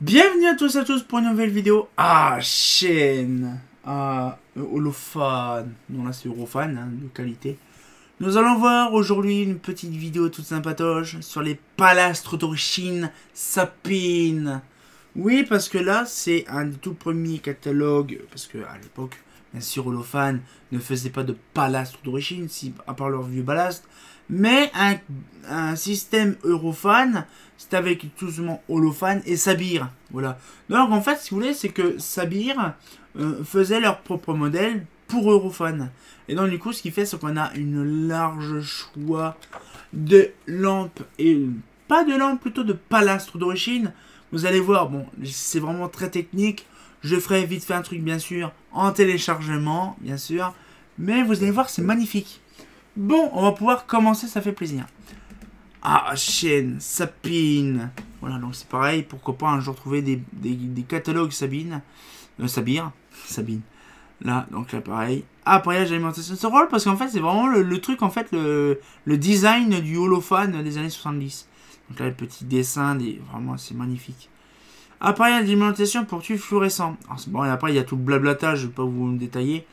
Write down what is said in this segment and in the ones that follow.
Bienvenue à tous pour une nouvelle vidéo chaîne holophane. Non, là c'est Europhane, hein, de qualité. Nous allons voir aujourd'hui une petite vidéo toute sympatoche sur les palastres d'origine Sapine. Oui, parce que là c'est un des tout premiers catalogues, parce que à l'époque, bien sûr, Holophane ne faisait pas de palastres d'origine, si, à part leur vieux ballast, mais un système Europhane, c'était avec tout simplement Holophane et Sabir. Voilà. Donc en fait, si vous voulez, c'est que Sabir faisait leur propre modèle pour Europhane. Et donc du coup, ce qui fait, c'est qu'on a une large choix de lampes, et pas de lampes, plutôt de palastres d'origine. Vous allez voir, bon, c'est vraiment très technique. Je ferai vite fait un truc, bien sûr, en téléchargement, bien sûr. Mais vous allez voir, c'est magnifique. Bon, on va pouvoir commencer, ça fait plaisir. Chaîne, Sapine. Voilà, donc c'est pareil, pourquoi pas un jour trouver des catalogues Sabine. Sabine. Là, donc là, pareil. Appareillage d'alimentation. C'est drôle parce qu'en fait, c'est vraiment le truc, en fait, le design du holophane des années 70. Donc là, le petit dessin, vraiment, c'est magnifique. Appareil d'alimentation pour tubes fluorescents. Bon, et après, il y a tout le blablatage, je ne vais pas vous me détailler.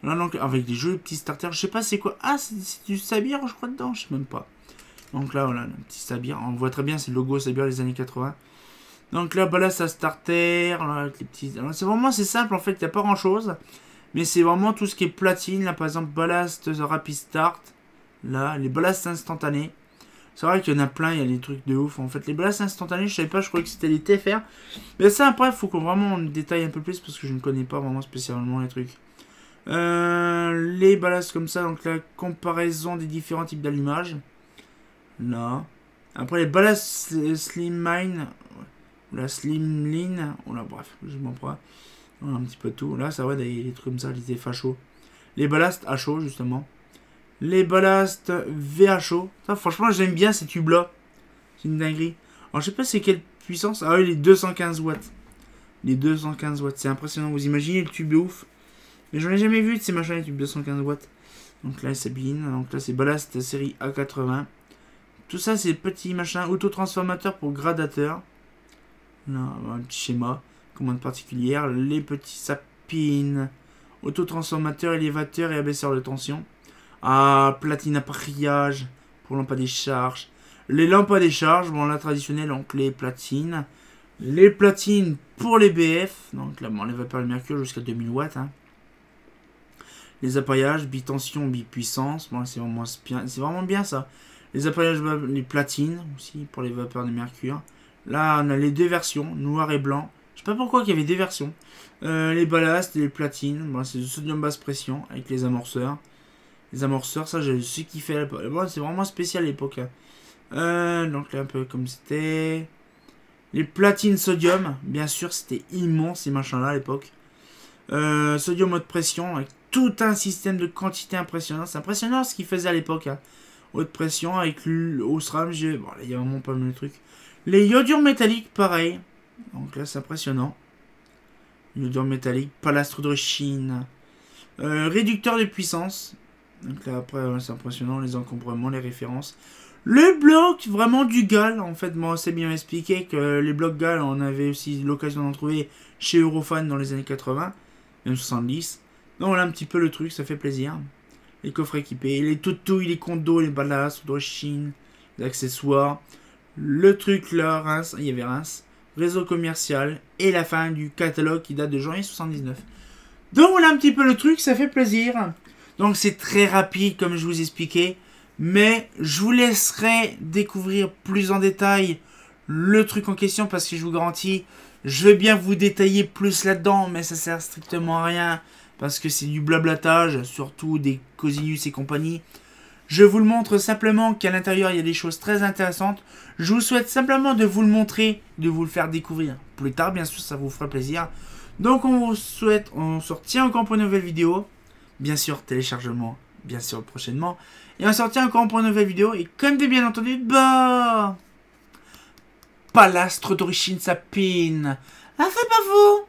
Là, donc, avec des jolis petits starters. Je sais pas c'est quoi. Ah, c'est du Sabir, je crois, dedans. Je sais même pas. Donc là, voilà, le petit Sabir. On voit très bien, c'est le logo Sabir des années 80. Donc là, ballast à starter. Là, avec les petits. C'est vraiment, c'est simple, en fait. Il n'y a pas grand chose. Mais c'est vraiment tout ce qui est platine. Là, par exemple, ballast rapid start. Là, les ballasts instantanés. C'est vrai qu'il y en a plein, il y a des trucs de ouf. En fait, les ballasts instantanés, je savais pas, je croyais que c'était les TFR. Mais ça, après, il faut qu'on vraiment détaille un peu plus parce que je ne connais pas vraiment spécialement les trucs. Les ballasts comme ça, donc la comparaison des différents types d'allumage. Là. Après, les ballasts Slim Mine. La Slim Line. Oh là, bref, je m'en prends. Un petit peu de tout. Là, ça va, des trucs comme ça, les FHO. Les ballasts HO, justement. Les ballasts VHO. Ça, franchement, j'aime bien ces tubes-là. C'est une dinguerie. Alors, je sais pas c'est quelle puissance. Ah oui, les 215 watts. Les 215 watts. C'est impressionnant. Vous imaginez le tube de ouf. Mais j'en ai jamais vu de ces machins, les tubes 215 watts. Donc là, Sabine. Donc là, c'est ballast série A80. Tout ça, c'est petits machins. Autotransformateur pour gradateur. Là, un petit schéma. Commande particulière. Les petits Sapines. Autotransformateur, élévateur et abaisseur de tension. Platine à pariage pour lampe à décharge. Les lampes à décharge, bon là traditionnelles, donc les platines. Les platines pour les BF, donc là bon, les vapeurs de mercure jusqu'à 2000 watts. Hein. Les appaillages, bitension, bipuissance, bon c'est vraiment bien ça. Les appaillages, les platines aussi pour les vapeurs de mercure. Là on a les deux versions, noir et blanc. Je sais pas pourquoi il y avait deux versions. Les ballasts et les platines, bon, c'est du sodium basse pression avec les amorceurs. Les amorceurs, ça j'ai su qui fait. Bon, c'est vraiment spécial à l'époque. Hein. Donc là, un peu comme c'était. Les platines sodium, bien sûr, c'était immense ces machins-là à l'époque. Sodium haute pression, avec tout un système de quantité impressionnant. C'est impressionnant ce qu'ils faisaient à l'époque. Hein. Haute pression avec l'Osram. Bon, là, il y a vraiment pas mal de trucs. Les iodures métalliques, pareil. Donc là, c'est impressionnant. Iodures métalliques, palastre d'origine. Réducteur de puissance. Donc là, après, c'est impressionnant, les encombrements, les références. Le bloc, vraiment du GAL. En fait, moi, c'est bien expliqué que les blocs GAL, on avait aussi l'occasion d'en trouver chez Europhane dans les années 80, même 70. Donc voilà un petit peu le truc, ça fait plaisir. Les coffres équipés, les toutouilles, les condos, les ballasts d'origine, les accessoires. Le truc là, Reims, il y avait Reims. Réseau commercial et la fin du catalogue qui date de janvier 79. Donc voilà un petit peu le truc, ça fait plaisir. Donc c'est très rapide comme je vous expliquais. Mais je vous laisserai découvrir plus en détail le truc en question. Parce que je vous garantis, je vais bien vous détailler plus là-dedans. Mais ça sert strictement à rien. Parce que c'est du blablatage. Surtout des Cosinus et compagnie. Je vous le montre simplement qu'à l'intérieur il y a des choses très intéressantes. Je vous souhaite simplement de vous le montrer. De vous le faire découvrir plus tard. Bien sûr ça vous fera plaisir. Donc on vous souhaite, on se retient encore pour une nouvelle vidéo. Bien sûr, téléchargement, bien sûr, prochainement. Et on se retient encore pour une nouvelle vidéo. Et comme de bien entendu, palastre d'origine Sapine. Ah, c'est pas vous.